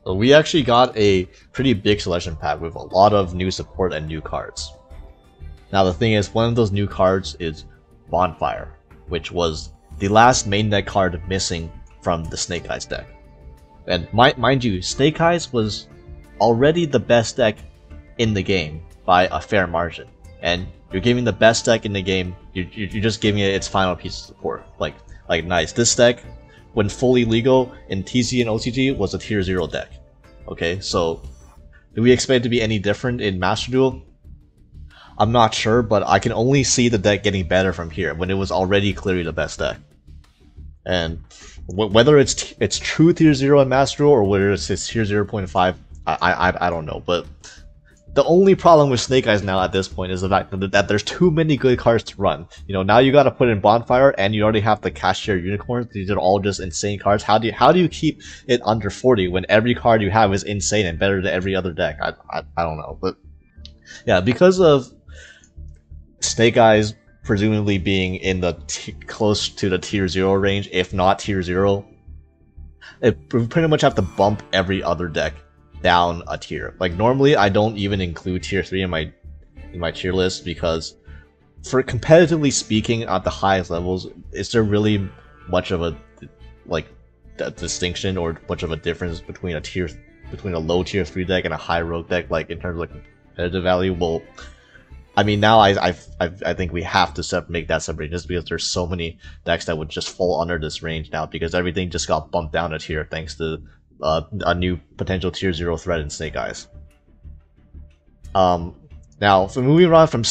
So we actually got a pretty big selection pack with a lot of new support and new cards. Now the thing is, one of those new cards is Bonfire, which was the last main deck card missing from the Snake Eyes deck. And mind you, Snake Eyes was already the best deck in the game by a fair margin. And you're giving the best deck in the game, you're just giving it its final piece of support. Like nice. This deck, when fully legal in TC and OCG, was a tier 0 deck. Okay, so do we expect it to be any different in Master Duel? I'm not sure, but I can only see the deck getting better from here when it was already clearly the best deck. And whether it's true tier 0 in Master Duel or whether it's tier 0.5, I don't know. But the only problem with Snake Eyes now at this point is the fact that there's too many good cards to run. You know, now you gotta put in Bonfire, and you already have the Cashier Unicorns. These are all just insane cards. How do you keep it under 40 when every card you have is insane and better than every other deck? I don't know. But yeah, because of Snake Eyes presumably being in the close to the tier 0 range, if not tier 0, we pretty much have to bump every other deck down a tier. Like normally I don't even include tier 3 in my tier list, because for competitively speaking at the highest levels, is there really much of a distinction or much of a difference between a low tier 3 deck and a high rogue deck, like in terms of like competitive value? Well, I mean, now I think we have to make that separate, just because there's so many decks that would just fall under this range now, because everything just got bumped down a tier thanks to a new potential tier 0 threat in Snake Eyes. Now, for moving on from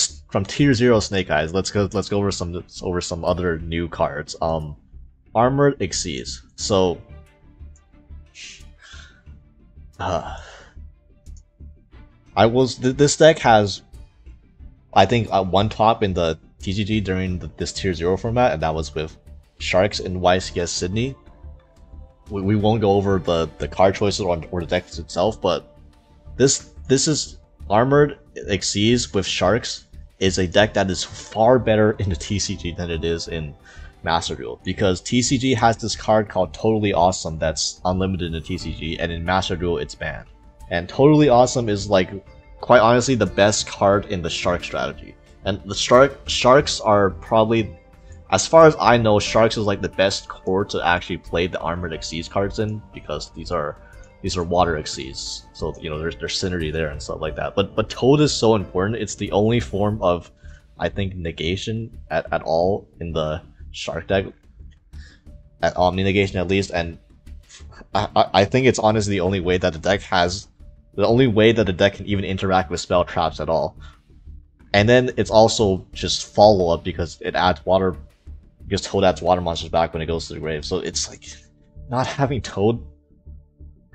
tier 0 Snake Eyes, let's go over some other new cards. Armored Xyz. So, this deck has, I think, one top in the TCG during this tier 0 format, and that was with Sharks in YCS Sydney. We won't go over the card choices or the deck itself, but this is Armored Xyz with Sharks is a deck that is far better in the TCG than it is in Master Duel, because TCG has this card called Totally Awesome that's unlimited in the TCG, and in Master Duel it's banned. And Totally Awesome is, like, quite honestly the best card in the Shark strategy. And the Sharks are probably, as far as I know, Sharks is like the best core to actually play the Armored Xyz cards in, because these are water Xyz, so you know there's synergy there and stuff like that. But Toad is so important. It's the only form of, I think, negation at all in the Shark deck, at Omni negation at least, and I think it's honestly the only way that the deck can even interact with spell traps at all. And then it's also just follow up because it adds water, because Toad adds water monsters back when it goes to the grave. So it's like, not having Toad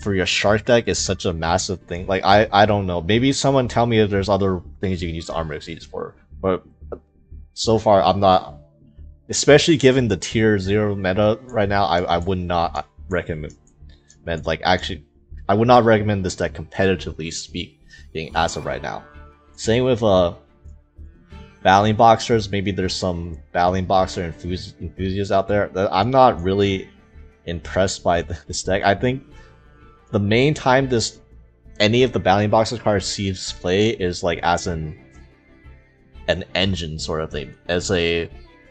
for your Shark deck is such a massive thing. Like, I don't know. Maybe someone tell me if there's other things you can use the Armored Xyz for. But so far, I'm not. Especially given the tier 0 meta right now, I would not recommend. Like, actually, I would not recommend this deck competitively speaking as of right now. Same with Battling Boxers. Maybe there's some Battling Boxer enthusiasts out there. I'm not really impressed by this deck. I think the main time any of the Battling Boxers cards sees play is like as an engine sort of thing,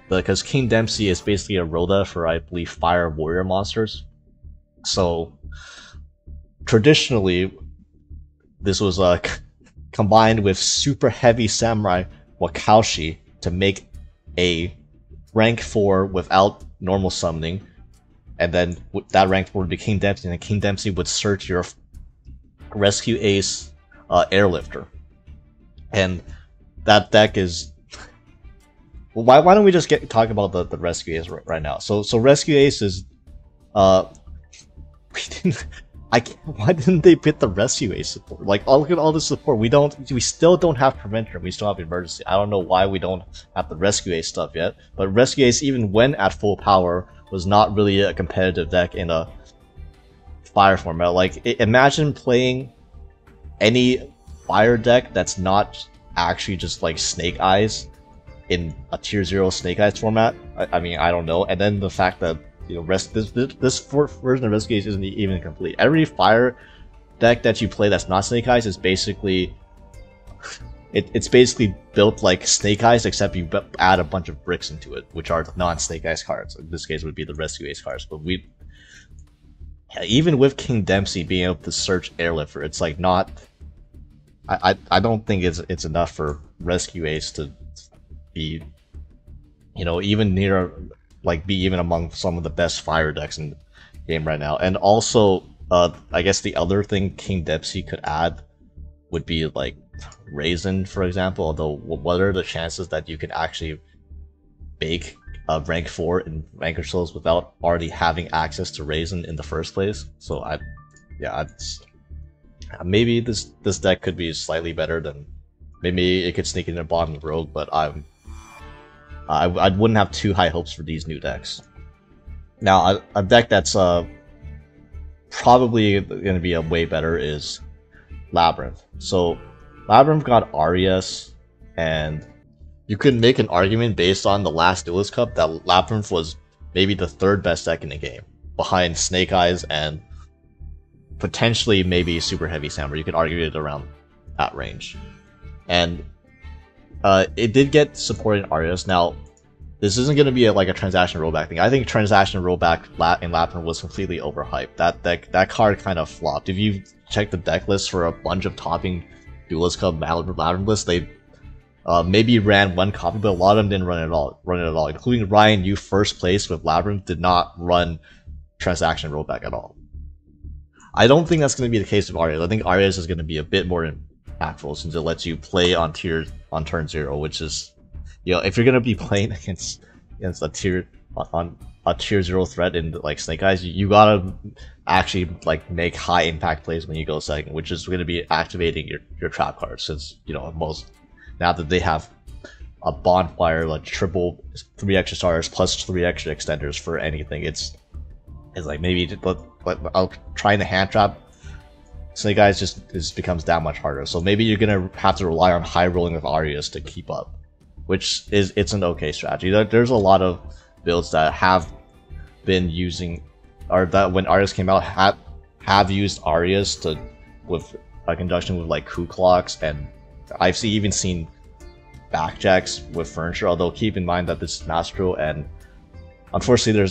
because King Dempsey is basically a Rhoda for, I believe, Fire Warrior monsters. So traditionally, this was combined with super heavy Samurai Wakaushi to make a rank 4 without normal summoning, and then that rank 4 would be King Dempsey, and King Dempsey would search your Rescue Ace Airlifter. And that deck is... Well, why don't we just talk about the Rescue Ace right now? So Rescue Ace is... why didn't they put the Rescue Ace support? Like, look at all the support. We still don't have Preventer. We still have Emergency. I don't know why we don't have the Rescue Ace stuff yet. But Rescue Ace, even when at full power, was not really a competitive deck in a fire format. Like, imagine playing any fire deck that's not actually just like Snake Eyes in a tier 0 Snake Eyes format. I mean, I don't know. And then the fact that, you know, this version of Rescue Ace isn't even complete. Every fire deck that you play that's not Snake Eyes is basically it's basically built like Snake Eyes, except you add a bunch of bricks into it, which are non-Snake Eyes cards. In this case, would be the Rescue Ace cards. But even with King Dempsey being able to search Airlifter, it's like not. I don't think it's enough for Rescue Ace to be, even near, like be even among some of the best fire decks in the game right now. And also, I guess the other thing King Dempsey could add would be like Raisin, for example. Although, what are the chances that you can actually bake a rank 4 in Vanquish Souls without already having access to Raisin in the first place? So maybe this deck could be slightly better than, maybe it could sneak in the bottom of Rogue, but I wouldn't have too high hopes for these new decks. Now, a deck that's probably going to be a way better is Labyrinth. So Labyrinth got Arias, and you could make an argument based on the last Duelist Cup that Labyrinth was maybe the 3rd best deck in the game, behind Snake Eyes and potentially maybe Super Heavy Samurai. You could argue it around that range. And it did get support in Arias. Now, this isn't going to be like a transaction rollback thing. I think transaction rollback in Labyrinth was completely overhyped. That card kind of flopped. If you check the deck list for a bunch of topping Duelist Cup Labyrinth lists, they maybe ran one copy, but a lot of them didn't run it at all. Including Ryan, you first place with Labyrinth, did not run transaction rollback at all. I don't think that's going to be the case with Arias. I think Arias is going to be a bit more impactful since it lets you play on turn 0, which is, if you're going to be playing against a tier 0 threat in like Snake Eyes, you gotta actually like make high impact plays when you go second, which is going to be activating your trap cards. Since most now that they have a bonfire, like triple 3 extra stars plus 3 extra extenders for anything, it's like maybe I'll trying to hand trap Snake Eyes just becomes that much harder. So maybe you're gonna have to rely on high rolling with Arias to keep up, which it's an okay strategy. There's a lot of builds that have been using, or that when Arias came out have used Arias with a conjunction with like Ku Klux, and I've even seen backjacks with furniture. Although keep in mind that this is Mastro, and unfortunately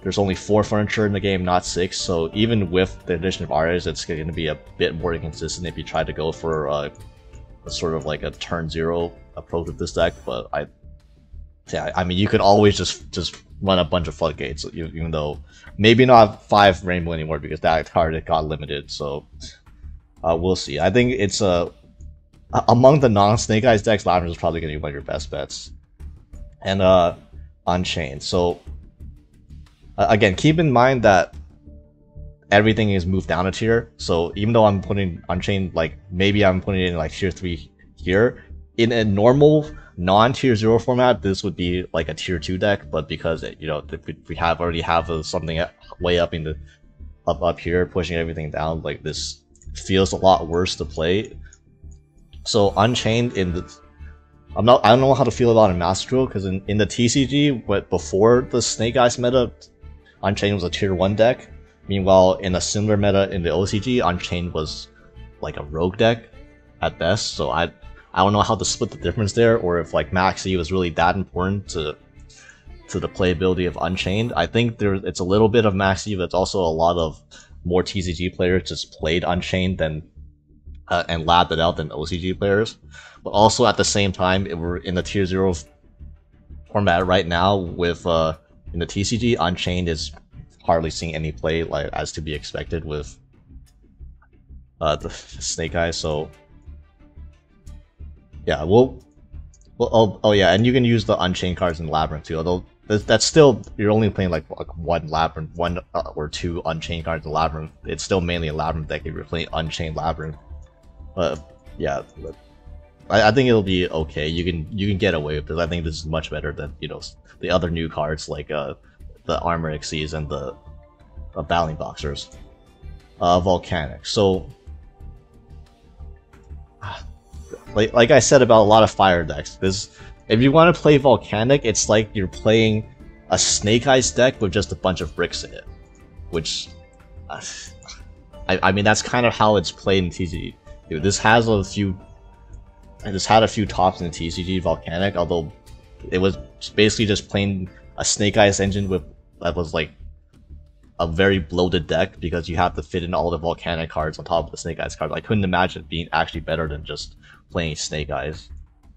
there's only 4 furniture in the game, not 6. So even with the addition of Arias, it's going to be a bit more inconsistent if you try to go for a sort of like a turn 0 approach with this deck. But I mean, you could always just run a bunch of floodgates, even though maybe not 5 Rainbow anymore because that card got limited. So we'll see. I think it's among the non-Snake Eyes decks, Labyrinth is probably going to be one of your best bets. And Unchained. So again, keep in mind that everything is moved down a tier. So even though I'm putting Unchained, like maybe I'm putting it in like tier 3 here, in a normal non-tier 0 format, this would be like a tier 2 deck. But because we already have something way up in the up here pushing everything down, like this feels a lot worse to play. So Unchained I don't know how to feel about it in Master Duel, because in the TCG, but before the Snake Eyes meta, Unchained was a tier 1 deck. Meanwhile, in a similar meta in the OCG, Unchained was like a rogue deck at best. So I don't know how to split the difference there, or if like Max E was really that important to the playability of Unchained. I think it's a little bit of Max E, but it's also a lot of more TCG players just played Unchained and labbed it out than OCG players. But also at the same time, we're in the tier 0 format right now with in the TCG, Unchained is hardly seeing any play, like as to be expected with the Snake Eyes. So yeah, oh yeah, and you can use the Unchained cards in Labyrinth too. Although that's still, you're only playing like one Labyrinth, one or 2 Unchained cards in Labyrinth. It's still mainly a Labyrinth deck if you're playing Unchained Labyrinth. But yeah, I think it'll be okay. You can get away with this. I think this is much better than the other new cards like the Armor Exceeds and the Battling Boxers. Volcanic. So like I said about a lot of fire decks, if you want to play Volcanic, it's like you're playing a Snake Eyes deck with just a bunch of bricks in it, which I mean, that's kind of how it's played in TCG. Dude, this had a few tops in the TCG Volcanic, although it was basically just playing a Snake Eyes engine with that was like a very bloated deck because you have to fit in all the Volcanic cards on top of the Snake Eyes card. I couldn't imagine it being actually better than just playing Snake Eyes,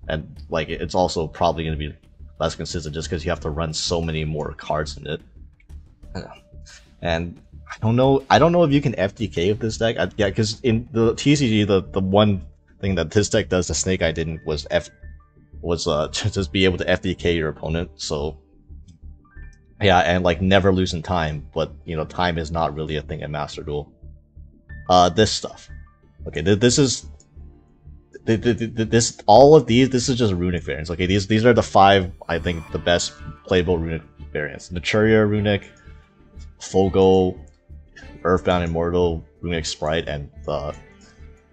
and like it's also probably going to be less consistent just because you have to run so many more cards in it. And I don't know if you can FTK with this deck. Yeah, because in the TCG, the one thing that this deck does the Snake Eye didn't was just be able to FTK your opponent. So yeah, and like never losing time, but you know, time is not really a thing in Master Duel. This stuff. Okay, this is all of these. This is just runic variants. Okay, these are the 5 I think the best playable runic variants: Naturia Runic, Fogo, Earthbound Immortal, Runic Sprite, and the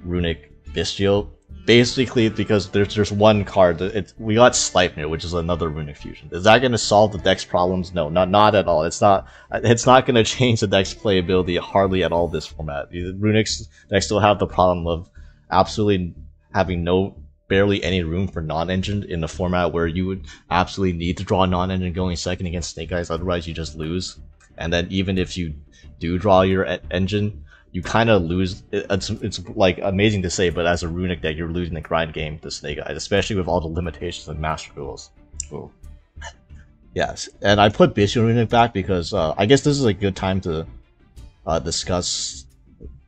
Runic Bestial. Basically, because there's one card that we got Sleipnir, which is another Runic Fusion. Is that going to solve the deck's problems? No, not at all. It's not going to change the deck's playability hardly at all this format. The Runic's decks still have the problem of absolutely having barely any room for non-engine in the format where you would absolutely need to draw a non-engine going second against Snake Eyes, otherwise you just lose. And then even if you do draw your engine, you kind of lose. It's like amazing to say, but as a Runic deck, you're losing the grind game to Snake Eyes, especially with all the limitations of Master Duels. Ooh. Yes, and I put Bestial Runic back because I guess this is a good time to discuss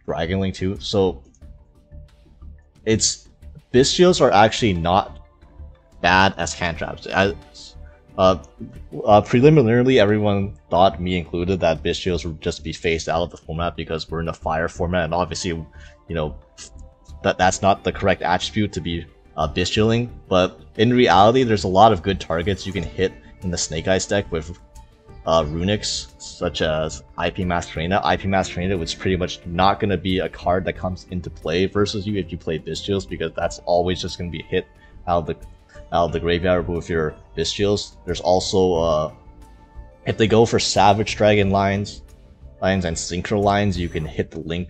Dragon Link too. So Bestials are actually not bad as hand traps. Preliminarily, everyone thought, me included, that Bestials would just be phased out of the format because we're in a fire format, and obviously, you know, that's not the correct attribute to be Bestialing. But in reality, there's a lot of good targets you can hit in the Snake Eyes deck with Runics, such as IP Masquerena. IP Masquerena was pretty much not going to be a card that comes into play versus you if you play Bestials, because that's always just going to be hit out of the graveyard with your Bestials. There's also if they go for Savage Dragon lines and Synchro lines, you can hit the link.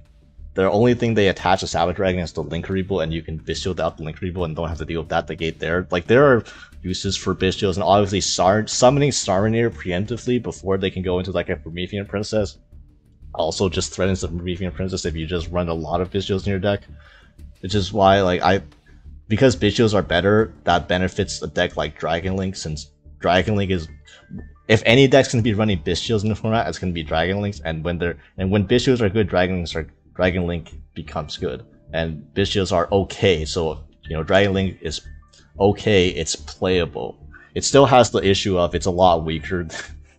The only thing they attach to Savage Dragon is the Link Rebuild, and you can Bestial out the Link Rebuild and don't have to deal with that the gate there. Like, there are uses for Bestials, and obviously summoning Saronir preemptively before they can go into like a Promethean Princess also just threatens the Promethean Princess if you just run a lot of Bestials in your deck. Which is why, like, because Bestials are better, that benefits a deck like Dragon Link, since Dragon Link is, if any deck's gonna be running Bestials in the format, it's gonna be Dragon Links, and when Bestials are good, Dragon Link becomes good, and Bestials are okay. So, you know, Dragon Link is okay, it's playable. It still has the issue of it's a lot weaker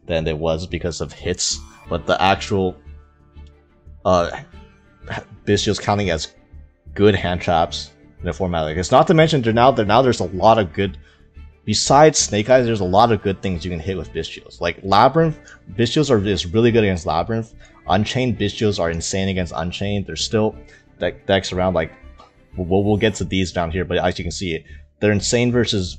than it was because of hits, but the actual Bestials counting as good hand traps in the format like this. Not to mention now there's a lot of good, besides Snake Eyes, there's a lot of good things you can hit with Bestials. Like Labyrinth, Bestials is really good against Labyrinth. Unchained Bestials are insane against Unchained. There's still decks around, like we'll get to these down here, but as you can see, they're insane versus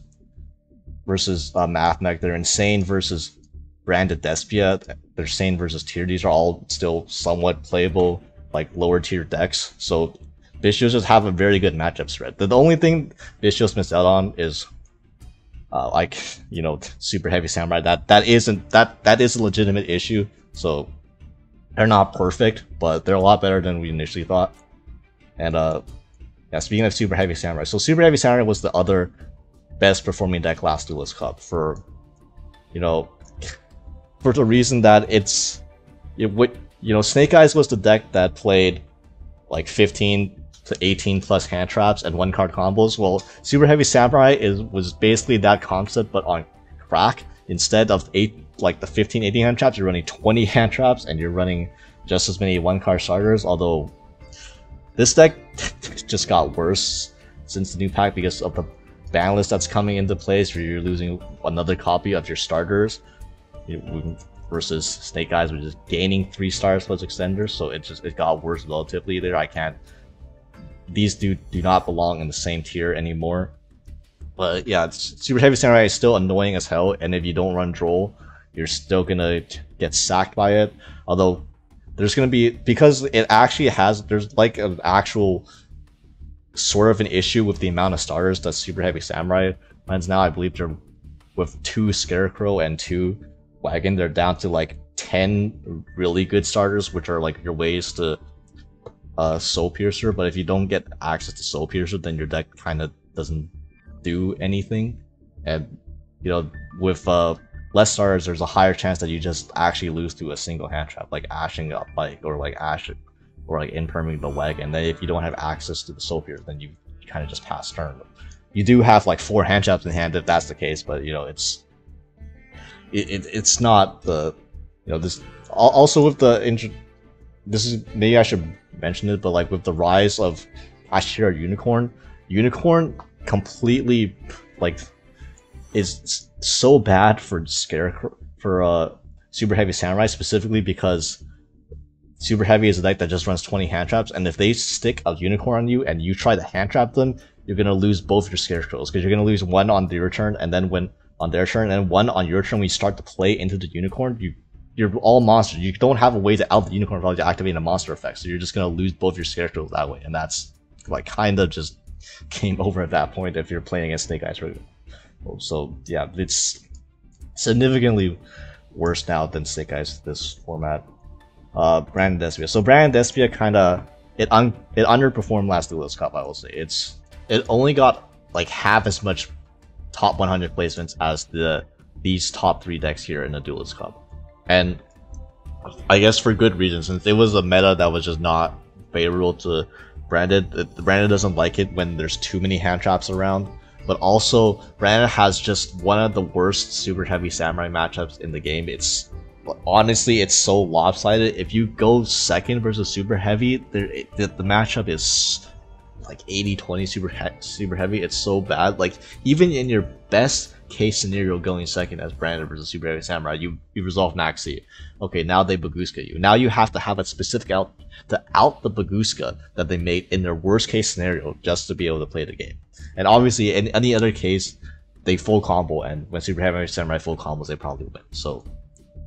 Math Mech. They're insane versus Branded Despia. They're insane versus Tier. These are all still somewhat playable, like lower tier decks. So Bestials just have a very good matchup spread. The only thing Bestials missed out on is like, you know, Super Heavy Samurai. That is a legitimate issue. So they're not perfect, but they're a lot better than we initially thought. And yeah, speaking of Super Heavy Samurai, so Super Heavy Samurai was the other best performing deck last Duelist Cup for, you know, for the reason that Snake Eyes was the deck that played like 15 to 18 plus hand traps and 1-card combos. Well, Super Heavy Samurai was basically that concept, but on crack. Instead of the 15, 18 hand traps, you're running 20 hand traps, and you're running just as many 1-card starters. Although this deck just got worse since the new pack because of the ban list that's coming into place, where you're losing another copy of your starters versus Snake Eyes, which is gaining 3 stars plus extenders. So it got worse relatively there. These do not belong in the same tier anymore. But yeah, Super Heavy Samurai is still annoying as hell, and if you don't run Droll, you're still gonna get sacked by it. Although there's gonna be, because it actually has, there's like an actual sort of an issue with the amount of starters that Super Heavy Samurai runs now. I believe they're with 2 Scarecrow and 2 Wagon, they're down to like 10 really good starters, which are like your ways to Soul Piercer. But if you don't get access to Soul Piercer, then your deck kind of doesn't do anything. And you know, with less starters, there's a higher chance that you just actually lose to a single hand trap, like ashing up, like, or like ash, or like imperming the Wagon. And then if you don't have access to the Soul Piercer, then you kind of just pass turn. You do have like 4 hand traps in hand if that's the case, but you know, it's not the, you know, this also with the this is, maybe I should mention it, but like with the rise of Ashira Unicorn completely like is so bad for Scarecrow, for Super Heavy Samurai, specifically because Super Heavy is a deck that just runs 20 hand traps, and if they stick a Unicorn on you and you try to hand trap them, you're gonna lose both your Scarecrows, because you're gonna lose one on your turn, and then when on their turn, and one on your turn when you start to play into the Unicorn, you're all monsters. You don't have a way to out the Unicorn without activating a monster effect, so you're just gonna lose both your Scarecrows that way, and that's like kind of just game over at that point if you're playing against Snake Eyes. So yeah, it's significantly worse now than Snake Eyes this format. Branded Despia. So Branded Despia kind of it underperformed last Duelist Cup. I will say it only got like half as much top 100 placements as these top 3 decks here in the Duelist Cup, and I guess for good reason, since it was a meta that was just not favorable to Branded. Branded doesn't like it when there's too many hand traps around, but also Branded has just one of the worst Super Heavy Samurai matchups in the game. Honestly, it's so lopsided. If you go second versus Super Heavy, the matchup is like 80-20 Super Heavy. It's so bad. Like, even in your best case scenario going second as Branded versus Super Heavy Samurai, you resolve Maxi. Okay, now they Bagooska you. Now you have to have a specific out to out the Bagooska that they made in their worst case scenario just to be able to play the game. And obviously, in any other case, they full combo, and when Super Heavy Samurai full combos, they probably win. So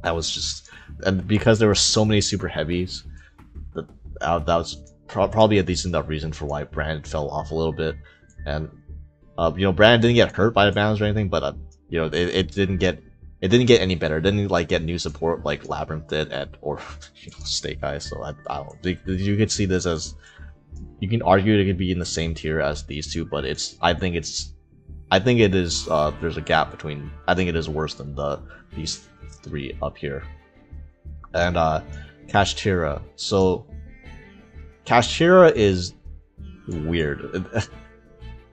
that was just, and because there were so many Super Heavies, that was probably a decent enough reason for why Branded fell off a little bit. And you know, Branded didn't get hurt by the bans or anything, but you know, it didn't get any better. It didn't like get new support like Labyrinth did, or you know, Snake Eyes. So I don't think you could see this as, you can argue it could be in the same tier as these two, but I think it is there's a gap between. I think it is worse than these 3 up here. And Kashtira. So Kashtira is weird.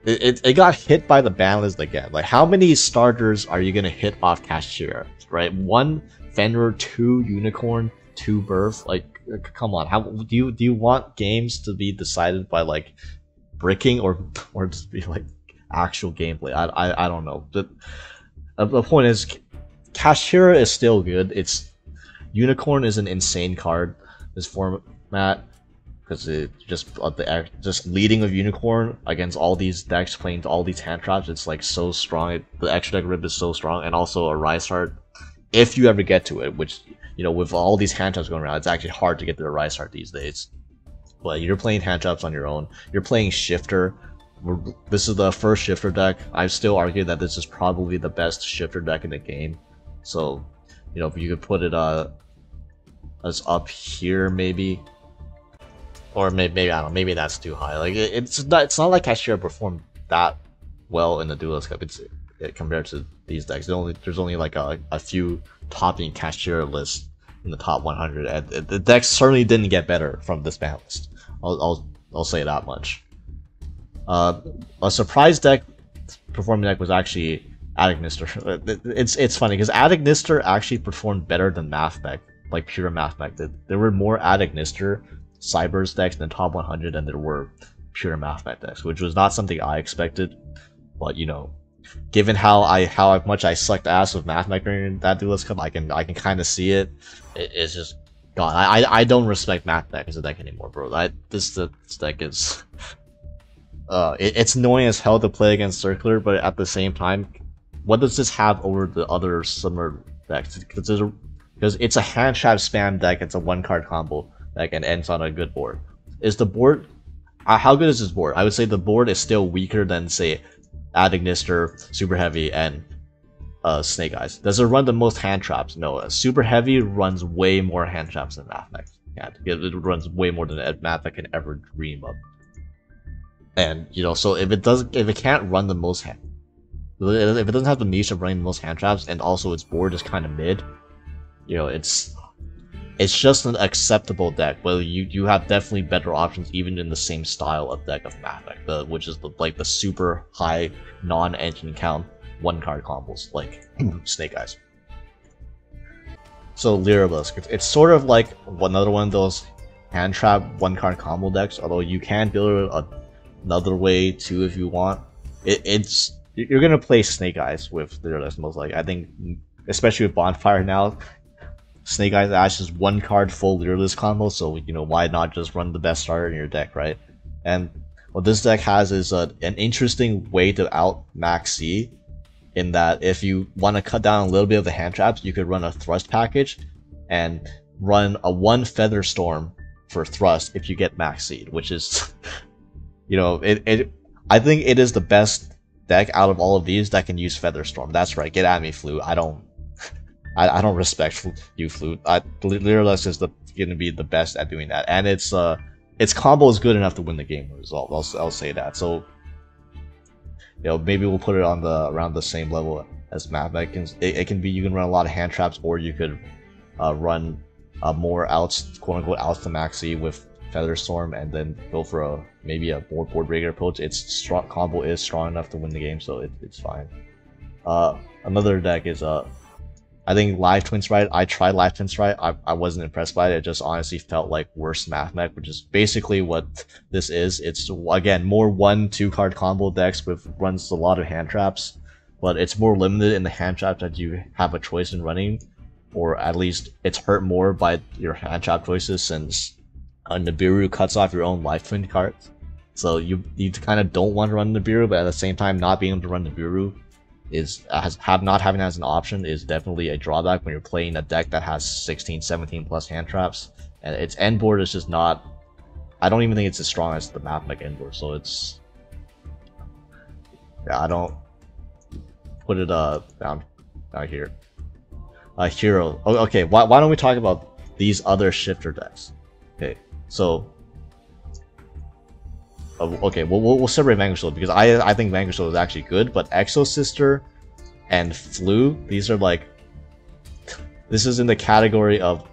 It got hit by the ban list again. Like, how many starters are you gonna hit off Kashtira, right? 1 Fenrir, 2 Unicorn, 2 Birth. Like, come on. How do you want games to be decided by like bricking or just be like actual gameplay? I don't know. The point is, Kashtira is still good. Unicorn is an insane card this format, because it just leading with Unicorn against all these decks playing all these hand traps, it's like so strong. The extra deck rip is so strong, and also a Rise Heart, if you ever get to it, which, you know, with all these hand traps going around, it's actually hard to get to the Rise Heart these days. But you're playing hand traps on your own. You're playing Shifter. This is the first Shifter deck. I still argue that this is probably the best Shifter deck in the game. So, you know, if you could put it as up here maybe. Or maybe I don't know, maybe that's too high. Like, it's not like Kashtira performed that well in the Duelist Cup. Compared to these decks, there's only like a few topping Kashtira lists in the top 100, and the decks certainly didn't get better from this ban list. I'll say that much. A surprise deck performing deck was actually Adagnister. It's funny because Adagnister actually performed better than Mathmech, like pure Mathmech did. There were more Adagnister Cybers decks in the top 100 than there were pure Mathmech decks, which was not something I expected. But, you know, given how much I sucked ass with Mathmech during that Duelist Cup, I can kind of see it. It's just gone. I don't respect Mathmech as a deck anymore, bro. This deck is it's annoying as hell to play against Circular, but at the same time, what does this have over the other similar decks? Because it's a hand trap spam deck. It's a 1-card combo. deck and ends on a good board. Is the board how good is this board? I would say the board is still weaker than say Adagnister, Super Heavy, and Snake Eyes. Does it run the most hand traps? No. Super Heavy runs way more hand traps than Mathmech. Yeah, it runs way more than Mathmech can ever dream of. And you know, so if it can't run the most hand, if it doesn't have the niche of running the most hand traps, and also its board is kind of mid, you know, it's just an acceptable deck. But you have definitely better options even in the same style of deck of Mathmech, which is the super high non-engine count 1-card combos like Snake Eyes. So Lyrilusc, it's sort of like another one of those hand trap 1-card combo decks. Although you can build it another way too if you want. You're gonna play Snake Eyes with Lyrilusc most likely. I think, especially with Bonfire now, Snake Eyes Ash is 1-card full Lyrilusc combo. So you know, why not just run the best starter in your deck, right? And what this deck has is an interesting way to out Max C. In that, if you want to cut down a little bit of the hand traps, you could run a Thrust package and run a 1 Feather Storm for Thrust if you get Max Seed, which is, you know, I think it is the best deck out of all of these that can use Feather Storm. That's right, get at me, Flute. I don't respect you, Flute. Lyrilusc is going to be the best at doing that, and its combo is good enough to win the game result. I'll say that. So, you know, maybe we'll put it on around the same level as Mathmech. It can be, you can run a lot of hand traps, or you could run more outs, quote unquote outs to Maxi with Feather Storm, and then go for maybe a more board breaker approach. Its strong combo is strong enough to win the game, so it's fine. Another deck is I think Live Twin Stride. I tried Live Twin Stride. I wasn't impressed by it. It just honestly felt like worse Mathmech, which is basically what this is. It's, again, more 1-2 card combo decks with runs a lot of hand traps, but it's more limited in the hand traps that you have a choice in running, or at least it's hurt more by your hand trap choices, since Nibiru cuts off your own Live Twin cards. So you kind of don't want to run Nibiru, but at the same time, not being able to run Nibiru not having that as an option is definitely a drawback when you're playing a deck that has 16, 17 plus hand traps, and its end board is just not. I don't even think it's as strong as the Mathmech end board, so it's, yeah, I don't put it down here. Hero. Okay, why don't we talk about these other shifter decks? Okay, so. Okay, we'll separate Vanquish Shield, because I think Vanquish Shield is actually good, but Exo Sister and Flu, these are like, this is in the category of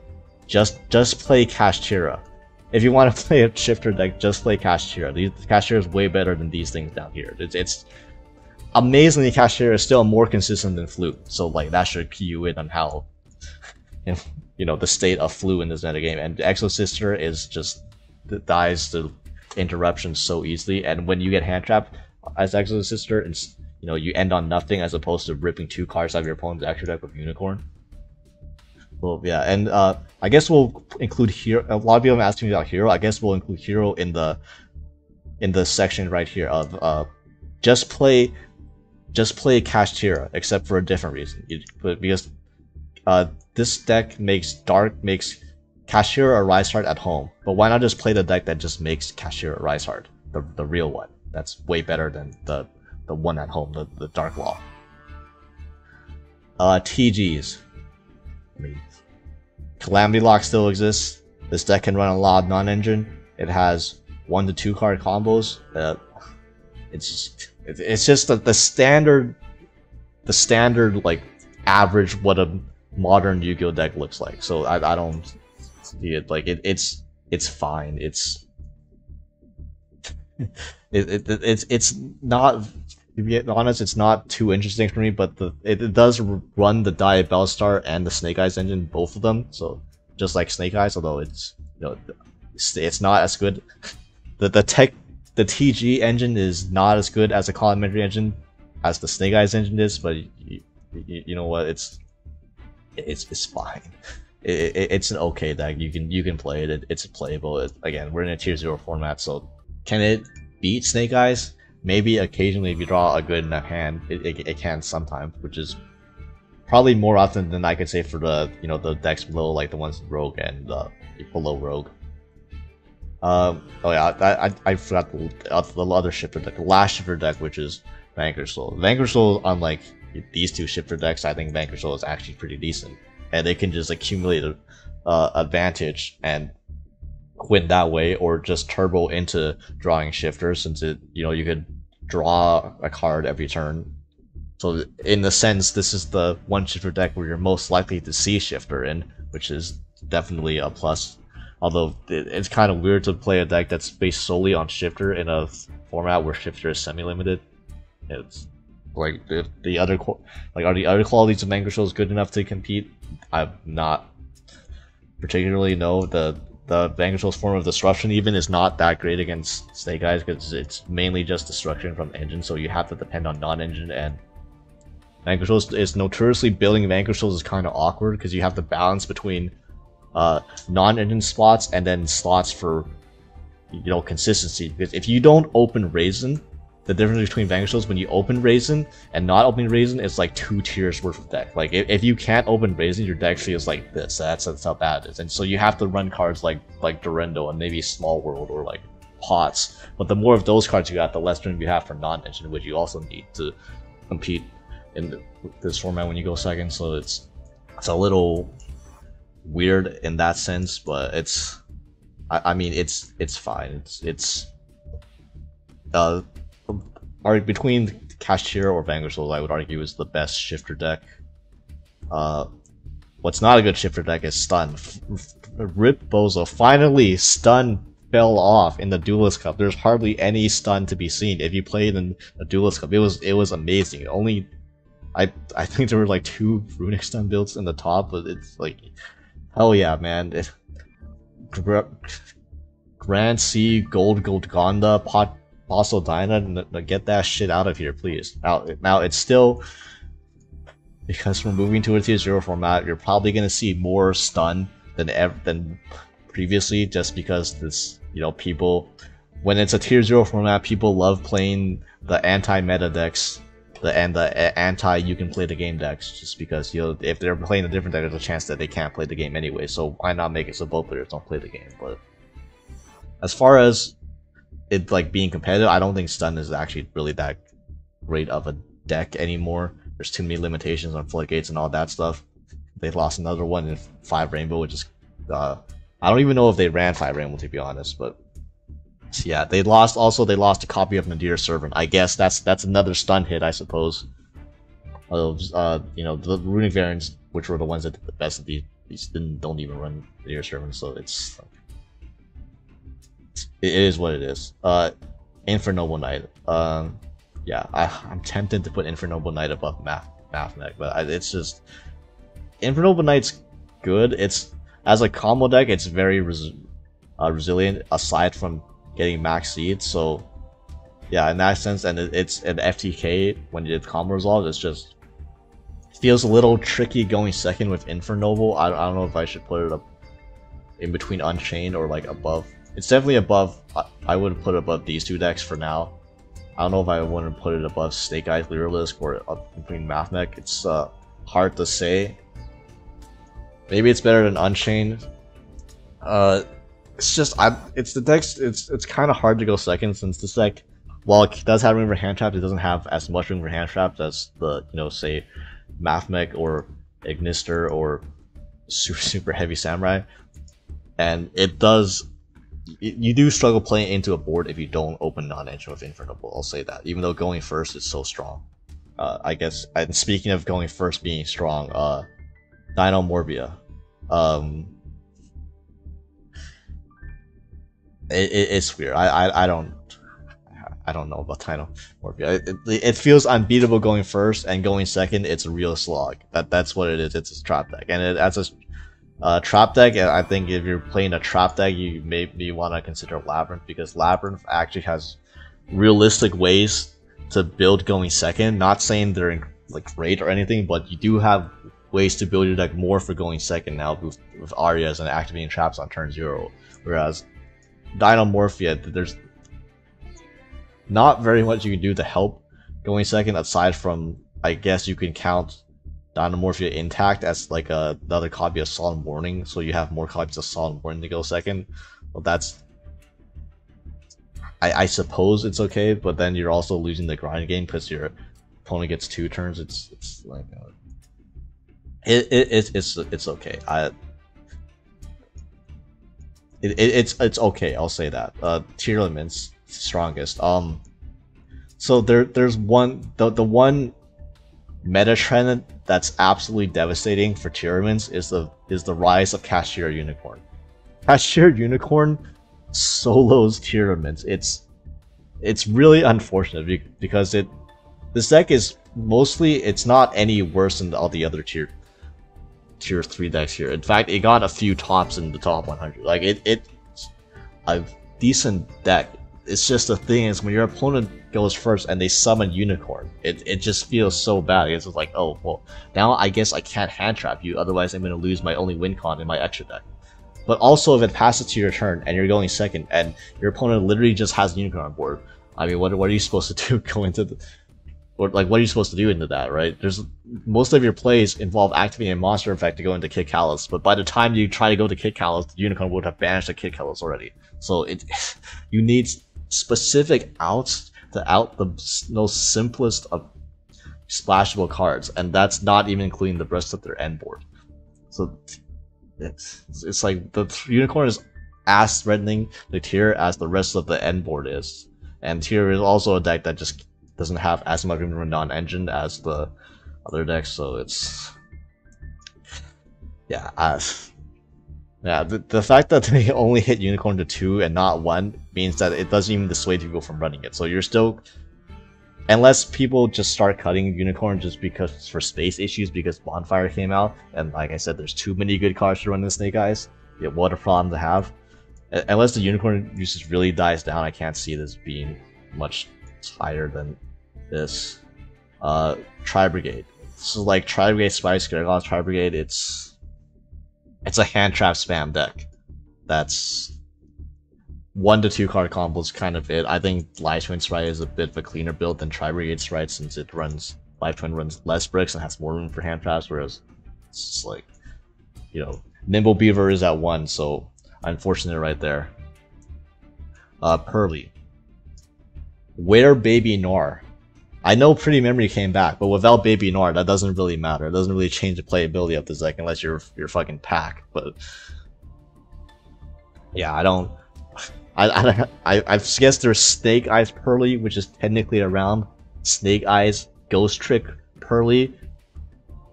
just play Kashtira. If you want to play a shifter deck, just play Kashtira. Kashtira is way better than these things down here. It's amazingly, Kashtira is still more consistent than Flu, so like that should key you in on how, you know, the state of Flu in this metagame. And Exo Sister is just dies to interruptions so easily, and when you get hand trapped as Exo Sister, and you know, you end on nothing as opposed to ripping 2 cards out of your opponent's extra deck with Unicorn. Well, yeah, and I guess we'll include Hero. A lot of people have asked me about Hero. I guess we'll include Hero in the section right here of just play Kashtira, except for a different reason. Because this deck makes Kashtira a Rise Heart at home, but why not just play the deck that just makes Kashtira a Rise Heart, the real one? That's way better than the one at home, the Dark Law. TGs. I mean, Calamity Lock still exists. This deck can run a lot of non-engine. It has 1-2 card combos. It's just the standard like average what a modern Yu-Gi-Oh deck looks like. So I don't see it like it's fine. It's not, to be honest, it's not too interesting for me, but it does run the Diabellstar and the Snake Eyes engine, both of them. So just like Snake Eyes, although it's, you know, it's not as good. The TG engine is not as good as the complementary engine as the Snake Eyes engine is, but you know what, it's fine. It's an okay deck. You can play it. It's playable. Again, we're in a tier 0 format, so can it beat Snake Eyes? Maybe occasionally if you draw a good enough hand, it can sometimes, which is probably more often than I could say for the, you know, the decks below, like the ones Rogue and below Rogue. Oh yeah, I forgot the other shifter deck, the last shifter deck, which is Vanquish Soul. Vanquish Soul, unlike these two shifter decks, I think Vanquish Soul is actually pretty decent, and they can just accumulate a advantage and win that way, or just turbo into drawing shifters, since you could draw a card every turn. So in a sense, this is the one shifter deck where you're most likely to see shifter in, which is definitely a plus. Although it's kind of weird to play a deck that's based solely on shifter in a format where shifter is semi-limited. It's like are the other qualities of Vanquish Soul good enough to compete? I'm not particularly know. The Vanquish Soul's form of disruption even is not that great against Snake Eyes because it's mainly just destruction from engine, so you have to depend on non-engine, and Vanquish Soul is notoriously building Vanquish Souls is kind of awkward because you have to balance between non-engine slots and then slots for consistency. Because if you don't open Raisin, the difference between Vanquish Souls when you open Raisin and not opening Raisin is like 2 tiers worth of deck. Like if you can't open Raisin, your deck feels like this. That's how bad it is. And so you have to run cards like Durendo and maybe Small World or like Pots. But the more of those cards you got, the less room you have for non-engine, which you also need to compete in this format when you go second. So it's a little weird in that sense, but I mean it's fine. It's between Kashtira or Vanquish Souls, I would argue is the best shifter deck. What's not a good shifter deck is Stun. Rip Bozo. Finally, Stun fell off in the Duelist Cup. There's hardly any Stun to be seen. If you played in the Duelist Cup, it was amazing. Only I think there were like 2 Runic Stun builds in the top, but it's like, hell yeah, man. Grand Sea, Gold Gonda, Fossil Dyna, get that shit out of here, please. Now it's still, because we're moving to a tier 0 format, you're probably gonna see more stun than previously, just because this, people, when it's a tier 0 format, people love playing the anti-meta decks, and the you can play the game decks, just because if they're playing a different deck, there's a chance that they can't play the game anyway. So why not make it so both players don't play the game? But as far as it like being competitive, I don't think Stun is actually really that great of a deck anymore. There's too many limitations on floodgates and all that stuff. They lost another one in 5 Rainbow, which is I don't even know if they ran 5 Rainbow, to be honest. But yeah, they lost a copy of Nadir Servant. I guess that's another stun hit, I suppose. The Runic variants, which were the ones that did the best of these don't even run Nadir Servant, so it is what it is. Infernoble Knight. Yeah, I'm tempted to put Infernoble Knight above Mathmech, but it's just Infernoble Knight's good. It's as a combo deck, it's very resilient aside from getting max seed. So yeah, in that sense, and it's an FTK when you did combo resolve. It's just feels a little tricky going second with Infernoble. I don't know if I should put it up in between Unchained or like above. It's definitely above. I would put it above these 2 decks for now. I don't know if I want to put it above Snake Eyes Lyrilisc or up between Mathmech. It's hard to say. Maybe it's better than Unchained. It's just it's the decks. It's kind of hard to go second, since this deck, while it does have room for hand traps, it doesn't have as much room for hand traps as the say Mathmech or Ignister or super heavy Samurai, and it does. You do struggle playing into a board if you don't open non-engine with Infernoble. I'll say that, even though going first is so strong. I guess. And speaking of going first being strong, Dino Morbia. It's weird. I don't know about Dino Morbia. It feels unbeatable going first, and going second, it's a real slog. That's what it is. It's a trap deck, and that's a trap deck. I think if you're playing a trap deck, you maybe want to consider Labyrinth, because Labyrinth actually has realistic ways to build going second. Not saying they're like great or anything, but you do have ways to build your deck more for going second now with Arias and activating traps on turn 0. Whereas Dinomorphia, there's not very much you can do to help going second, aside from, I guess you can count Dinomorphia intact as like another copy of Solemn Warning, so you have more copies of Solemn Warning to go second. Well, that's I suppose it's okay, but then you're also losing the grind game because your opponent gets 2 turns. It's like it's okay. It's okay. I'll say that. Tearlament's strongest. So there's the one meta trend that's absolutely devastating for Tearlaments is the rise of Cashier Unicorn. Cashier Unicorn solos Tearlaments. It's really unfortunate because this deck is mostly, it's not any worse than all the other tier 3 decks here. In fact, it got a few tops in the top 100. Like it's a decent deck. It's just the thing is when your opponent goes first and they summon Unicorn, it just feels so bad. It's just like, oh well, now I guess I can't hand trap you, otherwise I'm gonna lose my only win con in my extra deck. But also if it passes to your turn and you're going second and your opponent literally just has Unicorn on board, I mean what are you supposed to do? Go into the, or like what are you supposed to do into that, right? There's most of your plays involve activating a monster effect to go into Kid Callus, but by the time you try to go to Kid Callus, the Unicorn would have banished the Kid Callus already. So you need specific outs to out the most simplest of splashable cards, and that's not even including the rest of their end board. So it's like the Unicorn is as threatening the tier as the rest of the end board is, and tier is also a deck that just doesn't have as much non-engine as the other decks, so it's yeah. Yeah, the fact that they only hit Unicorn to 2 and not 1 means that it doesn't even dissuade people from running it. So you're still, unless people just start cutting Unicorn just because for space issues because Bonfire came out, and like I said, there's too many good cards to run in Snake Eyes. Yeah, what a problem to have. Unless the Unicorn usage really dies down, I can't see this being much higher than this. Tri Brigade. So like Tri Brigade, Spice, Gregos, Tri Brigade, it's a hand trap spam deck. That's 1 to 2 card combos kind of it. I think Live Twin Sprite is a bit of a cleaner build than Tri Brigade Sprite since it runs Live Twin runs less bricks and has more room for hand traps, whereas it's just like, you know, Nimble Beaver is at 1, so unfortunate right there. Pearly. Where Baby Noir? I know Pretty Memory came back, but without Baby Noir, that doesn't really matter. It doesn't really change the playability of this deck unless you're fucking pack. But yeah, I guess there's Snake Eyes Pearly, which is technically around Snake Eyes Ghost Trick Pearly.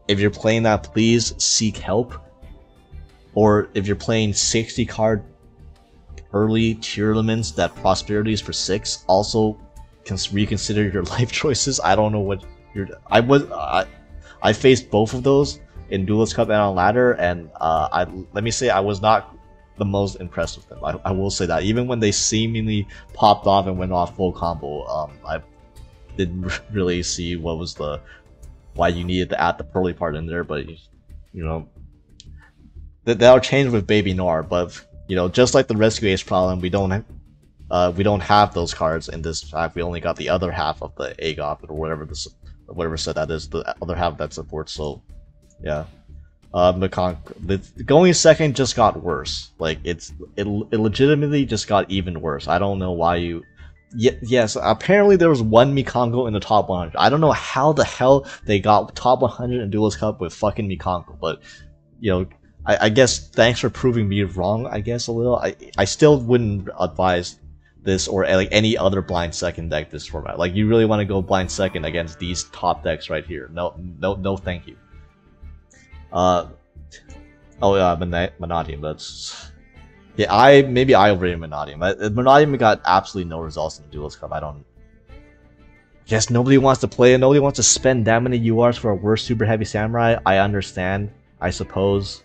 If you're playing that, please seek help. Or if you're playing 60 card Pearly Tearlaments that prosperity is for 6, also reconsider your life choices. I don't know what you're. I faced both of those in Duelist Cup and on ladder, and let me say I was not the most impressed with them. I will say that even when they seemingly popped off and went off full combo, I didn't really see what was why you needed to add the Pearly part in there. But you know that'll change with Baby Noir. But you know, just like the Rescue Ace problem, we don't have those cards in this pack. We only got the other half of the AGOP or whatever set that is, the other half that supports. So yeah, going second just got worse. Like it legitimately just got even worse. I don't know why you. Yes, apparently there was one Mikango in the top 100. I don't know how the hell they got top 100 in Duelist Cup with fucking Mikango, but you know, I guess thanks for proving me wrong. I guess a little. I still wouldn't advise this or like any other blind second deck this format. Like you really want to go blind second against these top decks right here? No, thank you. Oh yeah, Mannadium. That's yeah. Maybe I overrated Mannadium. Mannadium got absolutely no results in the Duelist Cup. I don't. Guess nobody wants to play it. Nobody wants to spend that many URs for a worse super heavy samurai. I understand. I suppose.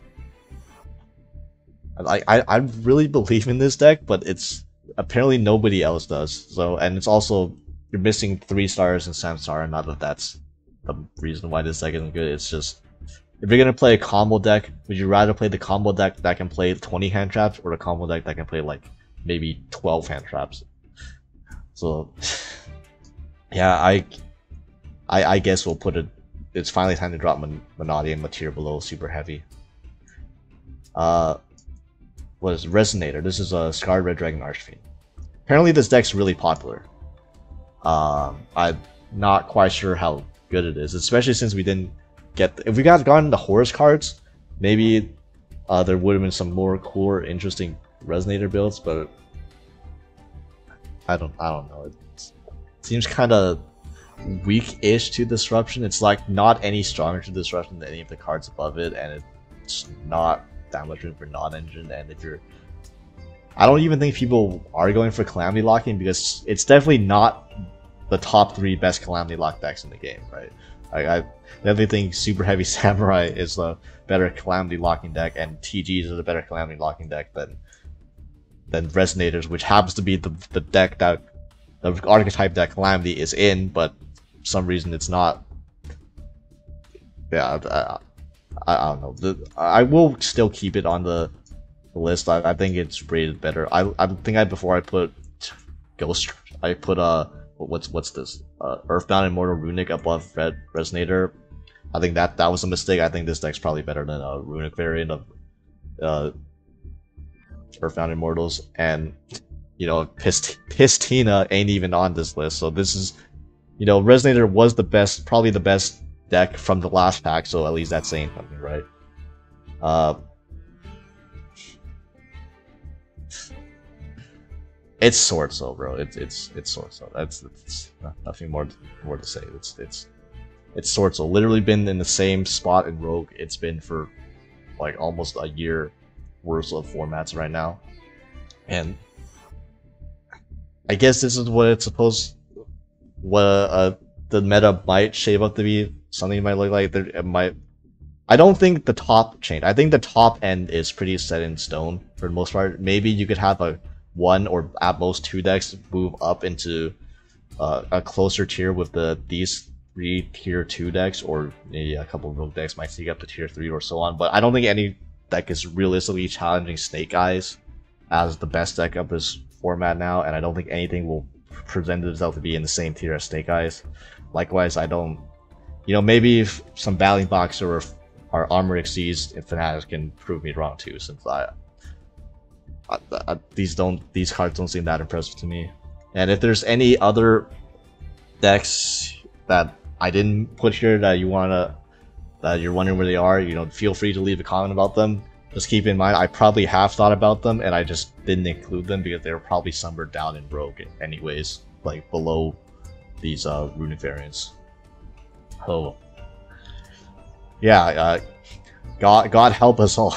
I really believe in this deck, but it's apparently nobody else does. So, and it's also you're missing 3 stars in Samsara. Not that that's the reason why this deck isn't good. It's just if you're gonna play a combo deck, would you rather play the combo deck that can play 20 hand traps or the combo deck that can play like maybe 12 hand traps? So, yeah, I guess we'll put it. It's finally time to drop Mannadium a tier below super heavy. What is Resonator? This is a Scarred Red Dragon Archfiend. apparently this deck's really popular. I'm not quite sure how good it is, especially since we didn't get. If we gotten the Horus cards, maybe there would have been some more cooler, interesting Resonator builds. But I don't know. It seems kind of weak-ish to Disruption. It's like not any stronger to Disruption than any of the cards above it, and it's not that much room for non-engine. And if you're, I don't even think people are going for Calamity Locking, because it's definitely not the top 3 best Calamity Lock decks in the game, right? I definitely think Super Heavy Samurai is a better Calamity Locking deck, and TGs is a better Calamity Locking deck than Resonators, which happens to be the deck that the archetype that Calamity is in, but for some reason it's not. Yeah, I don't know. I will still keep it on the list. I think it's rated better. I think before I put Ghost, I put what's this? Earthbound Immortal Runic above Resonator. I think that was a mistake. I think this deck's probably better than a Runic variant of Earthbound Immortals, and you know, Pistina ain't even on this list. So this is, you know, Resonator was probably the best deck from the last pack. So at least that's saying something, right? It's Sword Soul, bro. It's Sword Soul. That's nothing more to say. It's Sword Soul. Literally been in the same spot in Rogue. It's been for like almost a year worth of formats right now, and I guess this is what it's supposed. What the meta might shape up to be. Something might look like. It might. I don't think the top change. I think the top end is pretty set in stone for the most part. Maybe you could have a 1 or at most 2 decks move up into a closer tier with these 3 tier 2 decks, or maybe a couple of Rogue decks might sneak up to tier 3 or so on. But I don't think any deck is realistically challenging Snake Eyes as the best deck of this format now, and I don't think anything will present itself to be in the same tier as Snake Eyes. Likewise, I don't, you know, maybe if some Battling Boxer or Armor Exceeds and Fanatics can prove me wrong too, since these cards don't seem that impressive to me. And if there's any other decks that I didn't put here that you're wondering where they are, you know, feel free to leave a comment about them. Just keep in mind, I probably have thought about them, and I just didn't include them because they were probably somewhere down in Rogue anyways, like below these Runic variants. Oh, yeah, God help us all.